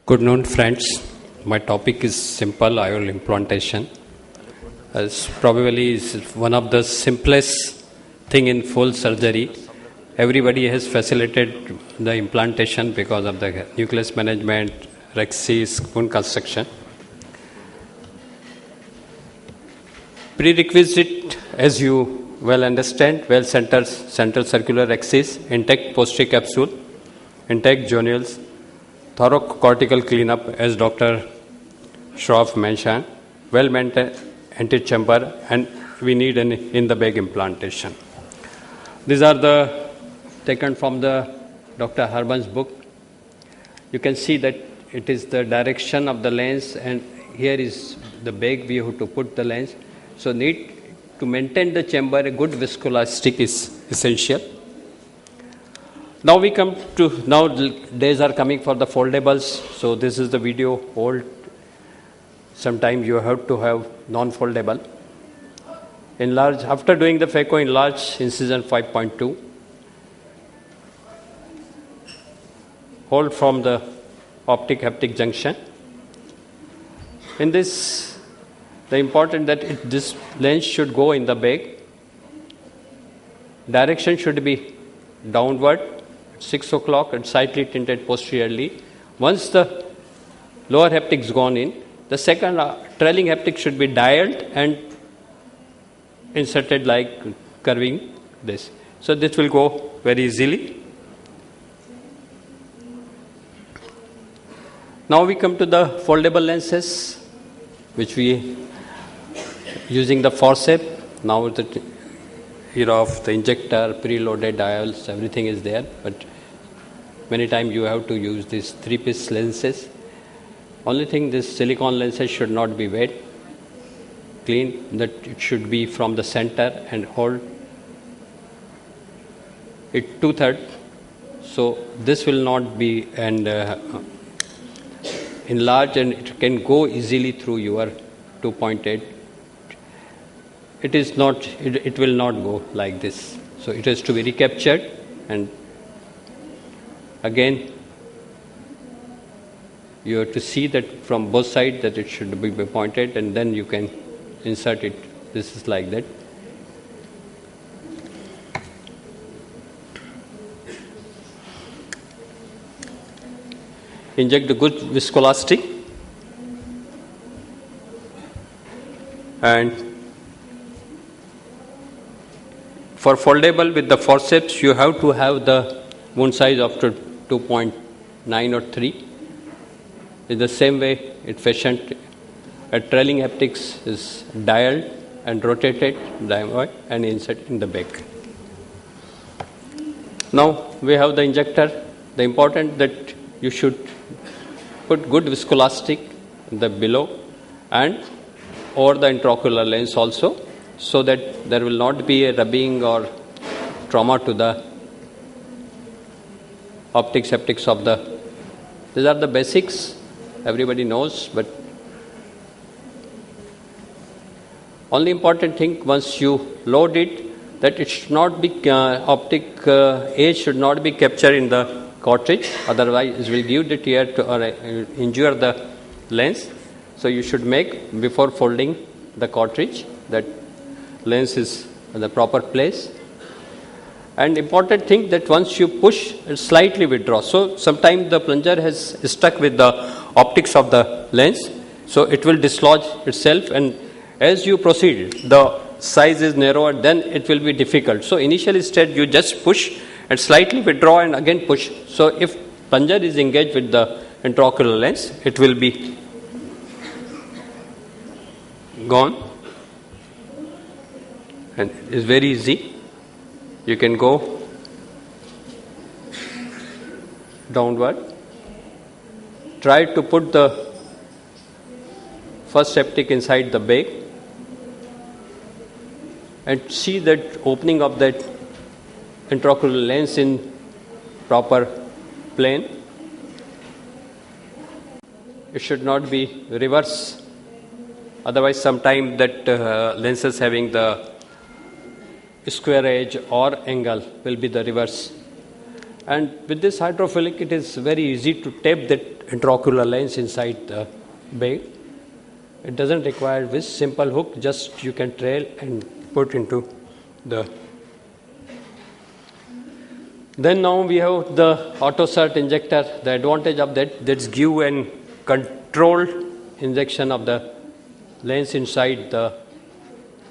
Good noon, friends. My topic is simple IOL implantation. As probably is one of the simplest thing in full surgery. Everybody has facilitated the implantation because of the nucleus management, rexis, wound construction. Prerequisite, as you well understand, central circular rexis, intact posterior capsule, intact zonules, thoracocortical cleanup, as Dr. Shroff mentioned, well-maintained antechamber, and we need an in-the-bag implantation. These are the taken from the Dr. Harman's book. You can see that it is the direction of the lens, and here is the bag we have to put the lens. So need to maintain the chamber, a good viscoelastic is essential. Now we come to, now days are coming for the foldables. So this is the video old. Sometime you have to have non-foldable. Enlarge, after doing the phaco enlarge incision 5.2. Hold from the optic haptic junction. In this, the important that this lens should go in the bag. Direction should be downward. 6 o'clock and slightly tinted posteriorly. Once the lower haptic is gone in, the second trailing haptic should be dialed and inserted like curving this. So this will go very easily. Now we come to the foldable lenses, which we using the forceps. Now the era of the injector, preloaded dials, everything is there, but many times you have to use these three-piece lenses. Only thing, this silicone lenses should not be wet, clean, that it should be from the center and hold it 2/3. So this will not be enlarged, and it can go easily through your 2.8. It is not, it will not go like this. So it has to be recaptured, and again you have to see that from both sides that it should be pointed, and then you can insert it. This is like that. Inject the good viscoelastic, and for foldable with the forceps, you have to have the wound size up to 2.9 or 3. In the same way, it fashioned. A trailing haptics is dialed and rotated downward and inserted in the bag. Now we have the injector. The important that you should put good viscoelastic in the below and over the intraocular lens also, so that there will not be a rubbing or trauma to the optics haptics of the. These are the basics, everybody knows, but only important thing, once you load it, that it should not be optic edge should not be captured in the cartridge, otherwise it will give the tear to or injure the lens. So you should make before folding the cartridge that lens is in the proper place. And important thing that once you push, it slightly withdraw. So sometimes the plunger has stuck with the optics of the lens, so it will dislodge itself, and as you proceed, the size is narrower, then it will be difficult. So initially stage you just push and slightly withdraw and again push. So if plunger is engaged with the intraocular lens, it will be gone, and it's very easy. You can go downward. Try to put the first haptic inside the bag and see that opening of that intraocular lens in proper plane. It should not be reverse. Otherwise, sometimes that lenses having the square edge or angle will be the reverse. And with this hydrophilic, it is very easy to tape that intraocular lens inside the bag. It doesn't require with simple hook, just you can trail and put into the. Then now we have the AutoSert injector. The advantage of that's give an controlled injection of the lens inside the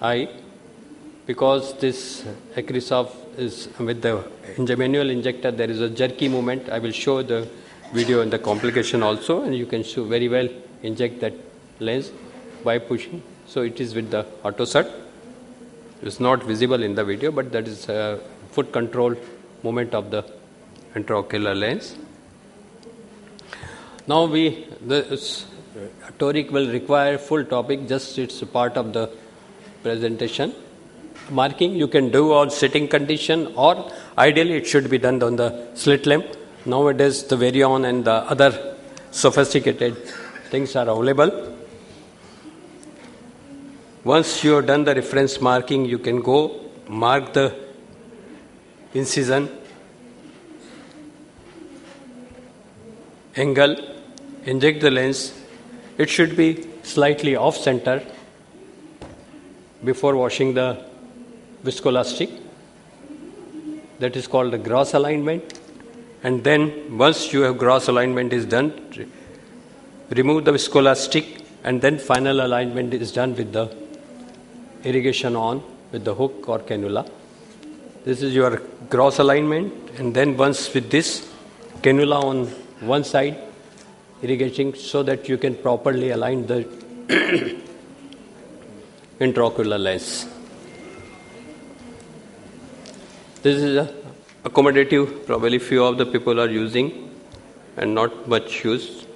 eye, because this Acrysov is with the manual injector, there is a jerky movement. I will show the video in the complication also, and you can show very well inject that lens by pushing. So it is with the AutoSert. It's not visible in the video, but that is a foot control movement of the intraocular lens. Now this toric will require full topic, just it's a part of the presentation. Marking you can do on sitting condition, or ideally it should be done on the slit lamp. Nowadays the Varian and the other sophisticated things are available. Once you have done the reference marking, you can go mark the incision, angle, inject the lens. It should be slightly off center before washing the viscoelastic. That is called the gross alignment. And then once you have gross alignment is done, remove the viscoelastic, and then final alignment is done with the irrigation on with the hook or cannula. This is your gross alignment, and then once with this cannula on one side, irrigating so that you can properly align the intraocular lens. This is a accommodative, probably few of the people are using and not much used.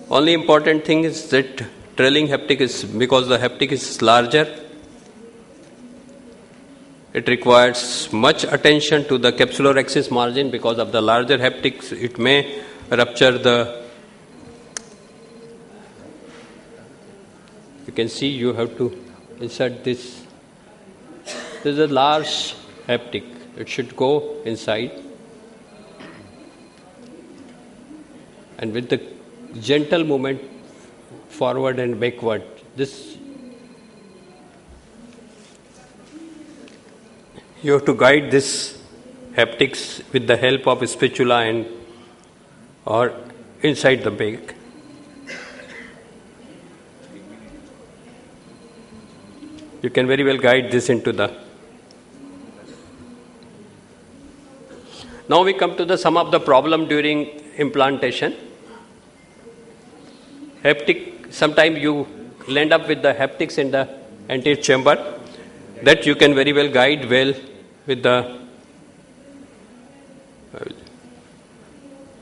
Only important thing is that trailing haptic is, because the haptic is larger, it requires much attention to the capsular axis margin. Because of the larger haptics, it may rupture the, you can see you have to insert this. This is a large haptic, it should go inside, and with the gentle movement forward and backward, this you have to guide this haptics with the help of a spatula and or inside the bag. You can very well guide this into the. Now we come to the some of the problem during implantation. Haptic, sometimes you land up with the haptics in the anterior chamber, that you can very well guide well with the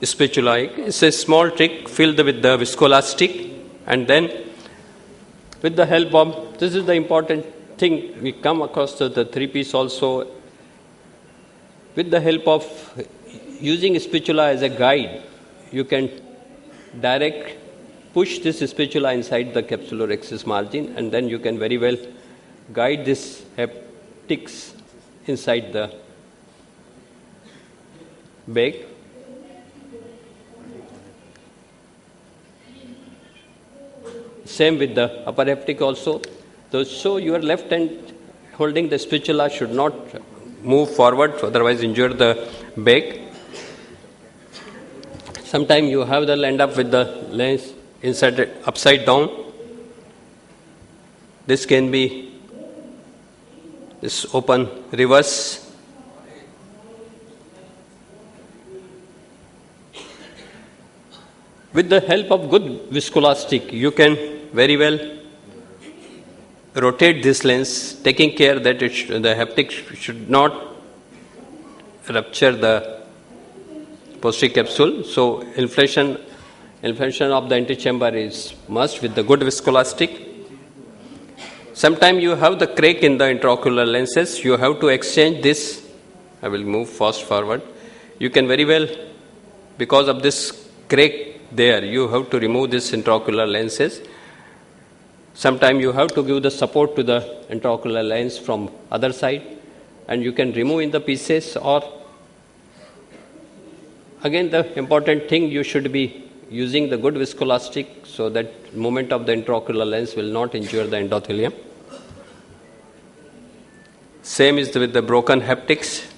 spatula. It's a small trick filled with the viscoelastic, and then with the help of, this is the important thing, we come across the three-piece also. With the help of using spatula as a guide, you can direct push this spatula inside the capsular axis margin, and then you can very well guide this haptics inside the bag. Same with the upper haptic also. So your left hand holding the spatula should not move forward, otherwise injure the bag. Sometimes you have the end up with the lens inside upside down. This can be this open reverse. With the help of good viscoelastic, you can very well rotate this lens, taking care that the haptic should not rupture the posterior capsule. So inflation of the antechamber is must with the good viscoelastic. Sometimes you have the crack in the intraocular lenses. You have to exchange this. I will move fast forward. You can very well, because of this crack there, you have to remove this intraocular lenses. Sometimes you have to give the support to the intraocular lens from other side, and you can remove in the pieces, or Again, the important thing, you should be using the good viscoelastic so that movement of the intraocular lens will not injure the endothelium. Same is with the broken haptics.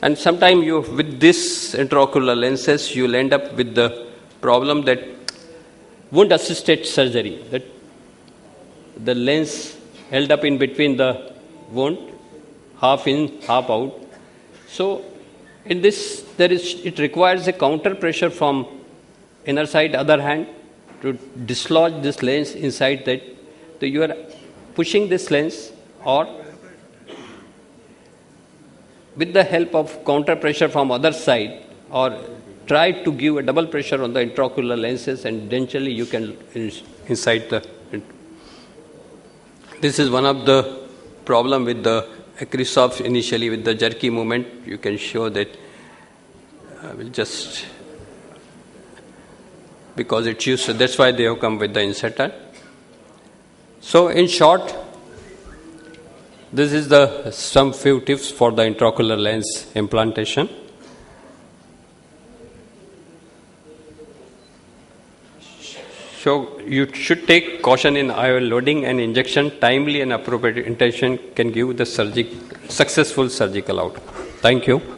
And sometimes with this intraocular lenses, you'll end up with the problem that wound-assisted surgery, that the lens held up in between the wound, half in, half out. So in this, it requires a counter pressure from inner side, other hand, to dislodge this lens inside that. So you are pushing this lens, or with the help of counter pressure from other side, or try to give a double pressure on the intraocular lenses, and eventually you can inside the. This is one of the problem with the Acrysof initially with the jerky movement. You can show that. I will just, because it's used, so that's why they have come with the inserter. So in short, this is some few tips for the intraocular lens implantation. So you should take caution in IOL loading and injection. Timely and appropriate intention can give the successful surgical outcome. Thank you.